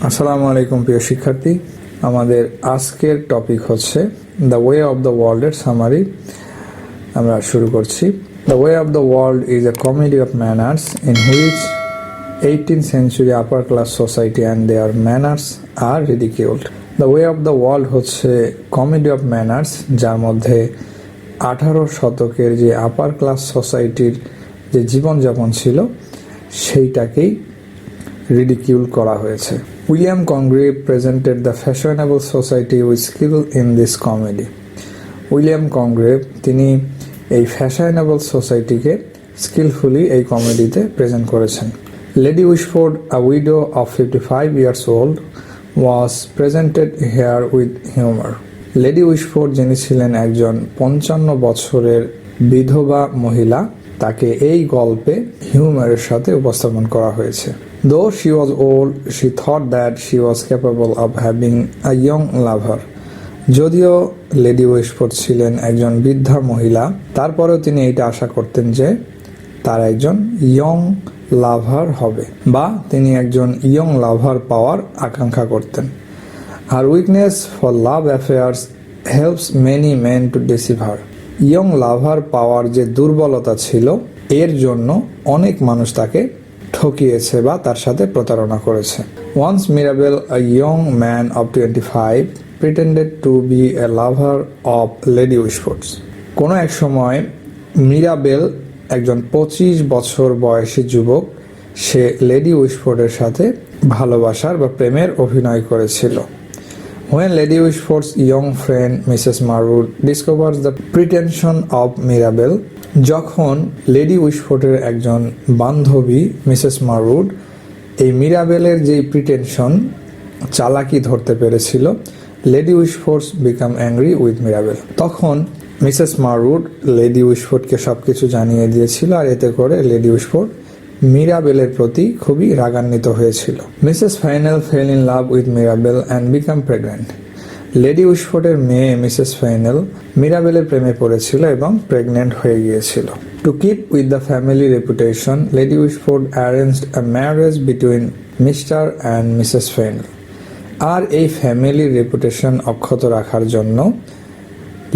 আসসালামু আলাইকুম প্রিয় শিক্ষার্থী, আমাদের আজকের টপিক হচ্ছে দ্য ওয়ে অফ দ্য ওয়ার্ল্ডের সামারি। আমরা শুরু করছি। The way of the world is a comedy of manners in which 18th century upper class society and their manners are ridiculed. The way of the world হচ্ছে comedy of manners, যার মধ্যে 18 শতকের যে upper class সোসাইটির যে জীবনযাপন ছিল সেইটাকেই ridicule করা হয়েছে। William Congreve presented the fashionable society with skill in this comedy. William Congreve তিনি এই ফ্যাশনেবল সোসাইটিকে স্কিলফুলি এই কমেডিতে প্রেজেন্ট করেছেন। Lady Wishfort, a widow of 55 years old, was presented here with humor. Lady Wishfort যিনি ছিলেন একজন 55 বছরের বিধবা মহিলা, তাকে এই গল্পে হিউমারের সাথে উপস্থাপন করা হয়েছে। Though she was old, she thought that she was capable of having a young lover. যদিও লেডি উইশফোর্ড ছিলেন একজন বৃদ্ধা মহিলা, তারপরেও তিনি এইটা আশা করতেন যে তার একজন ইয়ং লাভার হবে, বা তিনি একজন ইয়ং লাভার পাওয়ার আকাঙ্ক্ষা করতেন। Her weakness for love affairs helps many men to deceive her. Young lover পাওয়ার যে দুর্বলতা ছিল, এর জন্য অনেক মানুষ তাকে ঠকিয়েছে বা তার সাথে প্রতারণা করেছে। Once Mirabel, a young man of 25, pretended to be a lover of Lady Wishford. কোনো এক সময় মিরাবেল, একজন 25 বছর বয়সী যুবক, সে লেডি উইশফোর্ডের সাথে ভালোবাসার বা প্রেমের অভিনয় করেছিল। When Lady Wishford's young friend Mrs. Marwood discovers the pretension of Mirabel, যখন লেডি উইশফোর্ডের একজন বান্ধবী মিসেস মারউড এই মিরাবেলের যে প্রিটেনশন, চালাকি ধরতে পেরেছিল, Lady Wishfort's become angry with Mirabell. তখন মিসেস মারউড লেডি উইশফোর্ডকে সবকিছু জানিয়ে দিয়েছিল, আর এতে করে লেডি উইশফোর্ড মিরাবেলের প্রতি খুবই রাগান্বিত হয়েছিল। Mrs Fainall fell in love with Mirabell and become pregnant. Lady উইশফোর্ডের মেয়ে মিসেস ফাইনেল মিরাবেলের প্রেমে পড়েছিল এবং প্রেগনেন্ট হয়ে গিয়েছিল। To keep with the family reputation, Lady Wishfort arranged a marriage between Mr and Mrs Fainall. আর এই ফ্যামিলির রেপুটেশন অক্ষত রাখার জন্য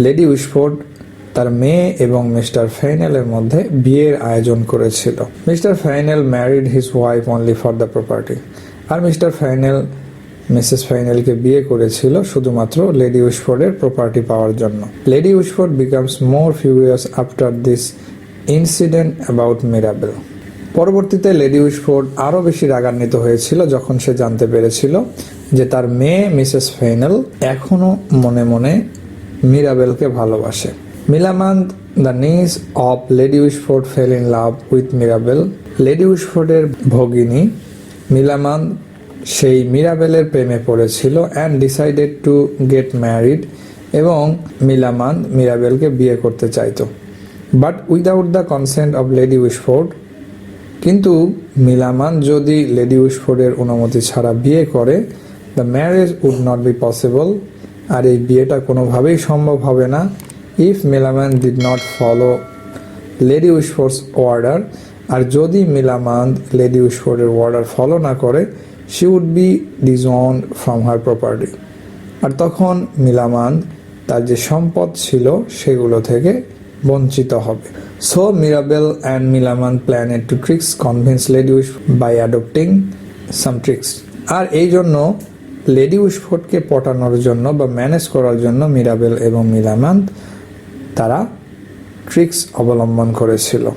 লেডি উইশফোর্ড তার মেয়ে এবং মিস্টার ফাইনেলের মধ্যে বিয়ের আয়োজন করেছিল। Mr Fainall married his wife only for the property. আর মিস্টার ফাইনেল মিসেস ফাইনেলকে বিয়ে করেছিল শুধুমাত্র লেডি উইশফোর্ডের প্রপার্টি পাওয়ার জন্য। Lady Wishfort becomes more furious after this incident about Mirabell. পরবর্তীতে লেডি উইশফোর্ড আরও বেশি রাগান্বিত হয়েছিল যখন সে জানতে পেরেছিল যে তার মেয়ে মিসেস ফাইনেল এখনও মনে মনে মিরাবেলকে ভালোবাসে। Millamant, the niece of Lady Wishfort, fell in love with Mirabell. Lady উইশফোর্ডের ভগিনী মিলামান্দ সেই মিরাবেলের প্রেমে পড়েছিল and decided to get married, এবং মিলামান্দ মিরাবেলকে বিয়ে করতে চাইতো, but without the consent of Lady Wishfort. কিন্তু মিলামান্দ যদি লেডি উইশফোর্ডের অনুমতি ছাড়া বিয়ে করে, the marriage would not be possible, আর এই বিয়েটা কোনোভাবেই সম্ভব হবে না। If Millamant did not follow Lady উইশফোর্ডস order, আর যদি মিলামান্দ লেডি উইশফোর্ডের অর্ডার ফলো না করে, she would be disowned from her property, আর তখন মিলামান্দ তার যে সম্পদ ছিল সেগুলো থেকে বঞ্চিত হবে। So Mirabel and Milamand planned to tricks convince Lady Wishford by adopting some tricks. আর এই জন্য লেডি উইশফোর্ডকে পটানোর জন্য বা ম্যানেজ করার জন্য মিরাবেল এবং মিলামান্দ তারা ট্রিক্স অবলম্বন করেছিল।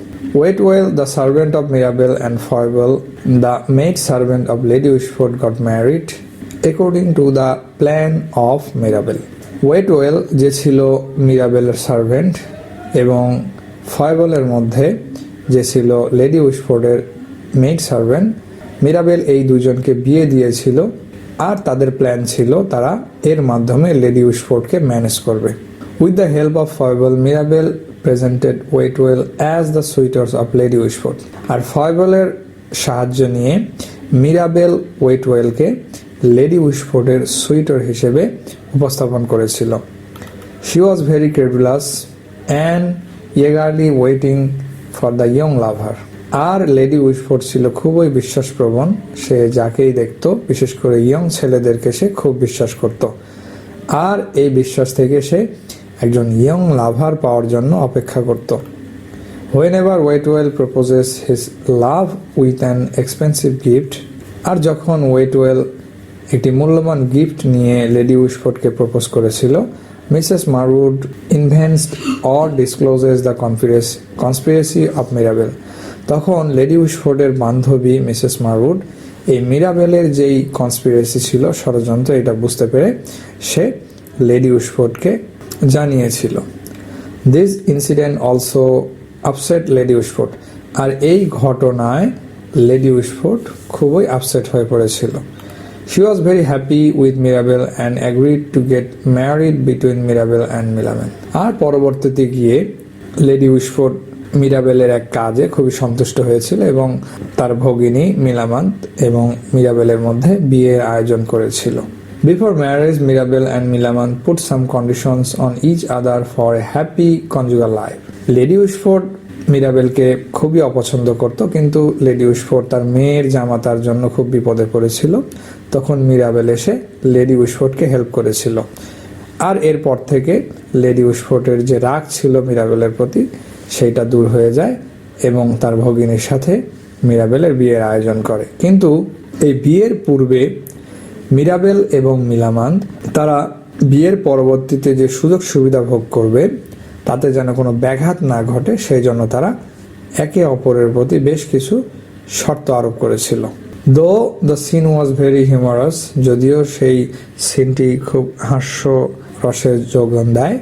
Waitwell, the servant of Mirabel, and Foible, the maid servant of Lady Wishford, got married according to the plan of Mirabel. Waitwell যে ছিল মিরাবেলের সার্ভেন্ট এবং ফয়েবলের মধ্যে যে ছিল লেডি উইশফোর্ডের মেড সার্ভেন্ট, মিরাবেল এই দুজনকে বিয়ে দিয়েছিল, আর তাদের প্ল্যান ছিল তারা এর মাধ্যমে লেডি উইশফোর্ডকে ম্যানেজ করবে। With the help of Foible, Mirabel presented Waitwell as the suitors of Lady Wishford. আর ফয়েবলের সাহায্য নিয়ে মিরাবেল ওয়েটওয়েলকে লেডি উইশফোর্ডের সুইটার হিসেবে উপস্থাপন করেছিল। She was very credulous and eagerly waiting for the young lover. আর লেডি উইশফোর্ড ছিল খুবই বিশ্বাসপ্রবণ। সে যাকেই দেখত, বিশেষ করে ইয়ং ছেলেদেরকে সে খুব বিশ্বাস করত। আর এই বিশ্বাস থেকে সে একজন ইয়ং লাভার পাওয়ার জন্য অপেক্ষা করত। Whenever Waitwell proposes his love with an expensive gift, আর যখন ওয়েটওয়েল একটি মূল্যবান গিফট নিয়ে লেডি উইশফোর্ডকে প্রপোজ করেছিল, Mrs Marwood invents or discloses the conspiracy of Mirabell. তখন লেডি উইশফোর্ডের বান্ধবী মিসেস মারউড এই মিরাবেলের যেই কনস্পিরেসি ছিল, ষড়যন্ত্র, এটা বুঝতে পেরে সে লেডি উইশফোর্ডকে জানিয়েছিল। This incident also upset Lady Wishfort. আর এই ঘটনায় লেডি উইশফোর্ড খুবই আপসেট হয়ে পড়েছিল। She was very happy with Mirabel and agreed to get married between Mirabel and Milamant. আর পরবর্তীতে গিয়ে লেডি উইশফোর্ড মিরাবেলের এক কাজে খুবই সন্তুষ্ট হয়েছিল এবং তার ভগিনী মিলামান্ত এবং মিরাবেলের মধ্যে বিয়ের আয়োজন করেছিল। Before marriage, Mirabel and Milamant put some conditions on each other for a happy conjugal life. Lady Wishfort মিরাবেলকে খুবই অপছন্দ করত, কিন্তু লেডি উইশফোর্ড তার মেয়ের জামাতার জন্য খুব বিপদে পড়েছিল। তখন মিরাবেল এসে লেডি উইশফোর্ডকে হেল্প করেছিল। আর এরপর থেকে লেডি উইশফোর্ডের যে রাগ ছিল মিরাবেলের প্রতি, সেইটা দূর হয়ে যায় এবং তার ভগিনীর সাথে মিরাবেলের বিয়ের আয়োজন করে। কিন্তু এই বিয়ের পূর্বে মিরাবেল এবং মিলামান্ত তারা বিয়ের পরবর্তীতে যে সুযোগ সুবিধা ভোগ করবে তাতে যেন কোনো ব্যাঘাত না ঘটে, সেই জন্য তারা একে অপরের প্রতি বেশ কিছু শর্ত আরোপ করেছিল। Though the scene was very humorous, যদিও সেই সিনটি খুব হাস্য রসের যোগদান দেয়।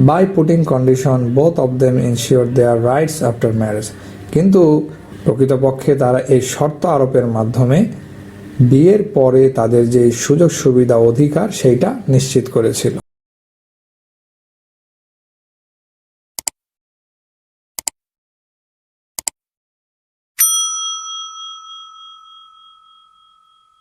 By putting condition both of them ensure their rights after marriage, কিন্তু প্রকৃতপক্ষে তারা এই শর্ত আরোপের মাধ্যমে বিয়ের পরে তাদের যে সুযোগ সুবিধা অধিকার সেইটা নিশ্চিত করেছিল।